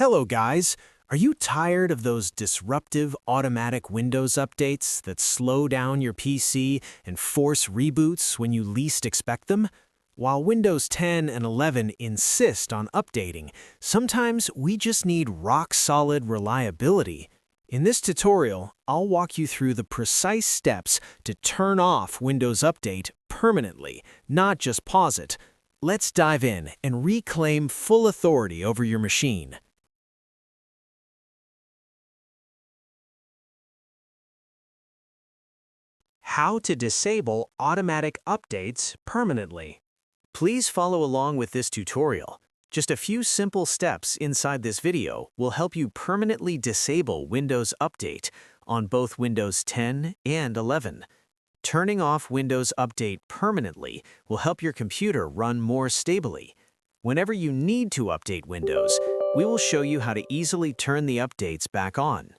Hello guys! Are you tired of those disruptive automatic Windows updates that slow down your PC and force reboots when you least expect them? While Windows 10 and 11 insist on updating, sometimes we just need rock-solid reliability. In this tutorial, I'll walk you through the precise steps to turn off Windows Update permanently, not just pause it. Let's dive in and reclaim full authority over your machine. How to disable automatic updates permanently. Please follow along with this tutorial. Just a few simple steps inside this video will help you permanently disable Windows Update on both Windows 10 and 11. Turning off Windows Update permanently will help your computer run more stably. Whenever you need to update Windows, we will show you how to easily turn the updates back on.